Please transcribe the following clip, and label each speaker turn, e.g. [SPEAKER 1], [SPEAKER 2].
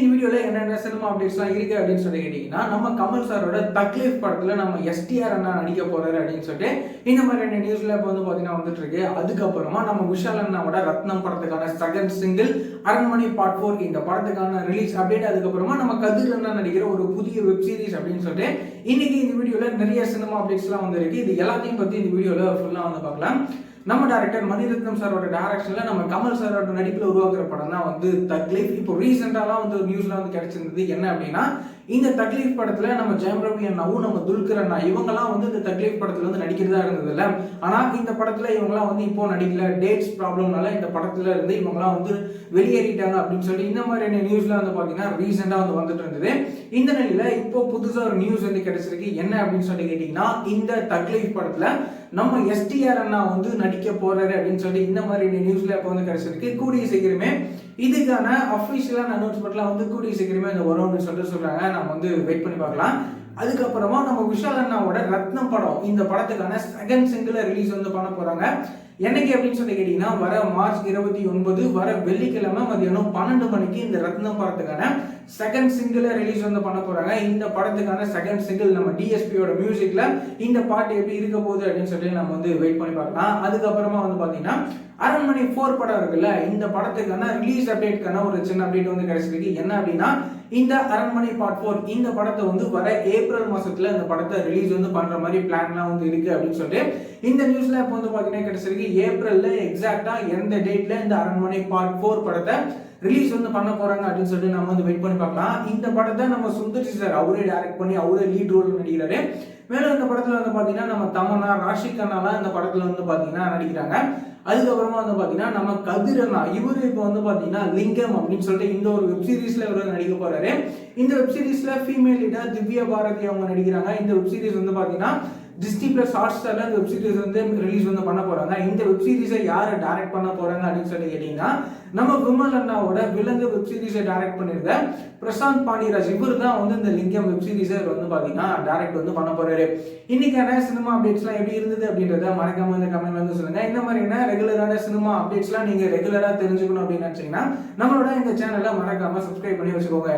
[SPEAKER 1] இந்த வீடியோல என்னென்ன சினிமா அப்டேட்ஸ்லாம் இருக்கு அப்படின்னு சொல்லி கேட்டீங்கன்னா, நம்ம கமல் சாரோட தக்லீஃப் படத்துல நம்ம எஸ்டிஆர் அண்ணா நடிக்க போறாரு அப்படின்னு சொல்லிட்டு இந்த மாதிரியான நியூஸ்ல இப்போ வந்து பாத்தீங்கன்னா வந்துட்டு இருக்கு. அதுக்கப்புறமா நம்ம விஷால் அண்ணாவோட ரத்னம் படத்துக்கான செகண்ட் சிங்கிள் அரண்மனை பார்ட் 4 இந்த படத்துக்கான ரிலீஸ் அப்டேட், அதுக்கப்புறமா நம்ம கதிர் அண்ணா நடிக்கிற ஒரு புதிய வெப் சீரிஸ் அப்படின்னு சொல்லிட்டு இன்னைக்கு இந்த வீடியோல நிறைய சினிமா அப்டேட்ஸ்லாம் வந்திருக்கு. இது எல்லாத்தையும் பத்தி இந்த வீடியோல ஃபுல்லா வந்து பார்க்கலாம். நம்ம டைரக்டர் மணிரத்னம் சாரோட டைரக்ஷன்ல நம்ம கமல் சாரோட நடிப்புல உருவாக்குற படம் தான் வந்து தக்லீஃப். இப்போ ரீசெண்டாலாம் வந்து நியூஸ்ல வந்து கிடைச்சிருந்தது என்ன அப்படின்னா, இந்த தக்லீஃப் படத்துல நம்ம ஜெயம் ரவி அண்ணாவும் நம்ம துல்கர் அண்ணா இவங்கெல்லாம் வந்து இந்த தக்லீஃப் படத்துல வந்து நடிக்கிறதா இருந்தது இல்ல. ஆனா இந்த படத்துல இவங்கெல்லாம் வந்து இப்போ நடிக்கல, டேட்ஸ் ப்ராப்ளம்னால இந்த படத்துல இருந்து இவங்கெல்லாம் வந்து வெளியேறிட்டாங்க அப்படின்னு சொல்லி இந்த மாதிரியான நியூஸ்ல வந்து பாத்தீங்கன்னா ரீசெண்டா வந்து வந்துட்டு இருந்தது. இந்த நிலையில இப்போ புதுசா ஒரு நியூஸ் வந்து கிடைச்சிருக்கு. என்ன அப்படின்னு சொல்லி கேட்டீங்கன்னா, இந்த தக்லீஃப் படத்துல நம்ம எஸ்டிஆர் அண்ணா வந்து நடிக்க போறாரு அப்படின்னு சொல்லி இந்த மாதிரி நியூஸ்ல இப்போ வந்து கிடைச்சிருக்கு. கூடிய சீக்கிரமே இதுக்கான அஃபிஷியலான அனௌன்ஸ்மெண்ட்லாம் வந்து கூடிய சீக்கிரமே அந்த வரும்னு சொல்லிட்டு சொல்றாங்க. நம்ம வந்து வெயிட் பண்ணி பார்க்கலாம். அதுக்கப்புறமா நம்ம விஷால் அண்ணாவோட ரத்னம் படம் இந்த படத்துக்கான செகண்ட் சிங்கிள் ரிலீஸ் வந்து பண்ண போறாங்க. என்னைக்கு அப்படின்னு சொல்லி கேட்டீங்கன்னா, வர மார்ச் 29 வர வெள்ளிக்கிழமை மதியானம் 12 மணிக்கு இந்த ரத்னம் படத்துக்கான செகண்ட் சிங்கிள் ரிலீஸ் வந்து பண்ண போறாங்க. இந்த படத்துக்கான செகண்ட் சிங்கிள் நம்ம டிஎஸ்பியோட மியூசிக்ல இந்த பாட்டு எப்படி இருக்க போகுது அப்படின்னு சொல்லி நம்ம வந்து வெயிட் பண்ணி பார்க்கலாம். அதுக்கப்புறமா வந்து பாத்தீங்கன்னா அரண்மனை 4 படம் இருக்குல்ல, இந்த படத்துக்கான ரிலீஸ் அப்டேட்கான ஒரு சின்ன அப்டேட் வந்து கிடைச்சிருக்கு. என்ன அப்படின்னா, இந்த அரண்மனை பார்ட் 4 இந்த படத்தை வந்து வர ஏப்ரல் மாசத்துல இந்த படத்தை ரிலீஸ் வந்து பண்ற மாதிரி பிளான்லாம் வந்து இருக்கு அப்படின்னு சொல்லிட்டு இந்த நியூஸ்ல இப்போ வந்து பாத்தீங்கன்னா கிடைச்சிருக்கு. ஏப்ரல்ல எக்ஸாக்டா எந்த டேட்ல இந்த அரண்மனை பார்ட் 4 படத்தை ரிலீஸ் வந்து பண்ண போறாங்க அப்படின்னு சொல்லிட்டு நம்ம வந்து வெயிட் பண்ணி பார்க்கலாம். இந்த படத்தை நம்ம சுந்தர்சி சார் அவரே டைரக்ட் பண்ணி அவரே லீட் ரோல் நடிக்கிறாரு. மேலும் இந்த படத்துல வந்து பாத்தீங்கன்னா நம்ம தமன்னா, ராஷிக் அண்ணாலாம் இந்த படத்துல வந்து பாத்தீங்கன்னா நடிக்கிறாங்க. அதுக்கப்புறமா வந்து பாத்தீங்கன்னா நம்ம கதிர் அண்ணா இவரு இப்போ வந்து பாத்தீங்கன்னா லிங்கம் அப்படின்னு சொல்லிட்டு இந்த ஒரு வெப் சீரிஸ்ல இவர் நடிக்க போறாரு. இந்த வெப் சீரிஸ்ல ஃபீமேல் லீடர் திவ்யா பாரதி அவங்க நடிக்கிறாங்க. இந்த வெப் சீரிஸ் வந்து பாத்தீங்கன்னா டிஸ்னி பிளஸ் ஹாட்ஸ்டார்ல இந்த வெப் சீரிஸ் வந்து ரிலீஸ் வந்து பண்ண போறாங்க. இந்த வெப் சீரிஸை யாரை டைரக்ட் பண்ண போறாங்க அப்படின்னு சொல்லி கேட்டீங்கன்னா, நம்ம விமல் அண்ணாவோட விலங்கு வெப் சீரிஸை டைரக்ட் பண்ணிருந்த பிரசாந்த் பாண்டியராஜ் இவர் தான் வந்து இந்த லிங்கம் வெப் சீரிஸை வந்து பாத்தீங்கன்னா டைரக்ட் வந்து பண்ண போறாரு. இன்னைக்கான சினிமா அப்டேட்ஸ்லாம் எப்படி இருந்தது அப்படின்றத மறக்காம இந்த கமெண்ட் வந்து சொல்லுங்க. இந்த மாதிரியான ரெகுலரான சினிமா அப்டேட்ஸ்லாம் நீங்க ரெகுலரா தெரிஞ்சுக்கணும் அப்படின்னு நினைச்சீங்கன்னா நம்மளோட இந்த சேனலை மறக்காம சப்ஸ்கிரைப் பண்ணி வச்சுக்கோங்க.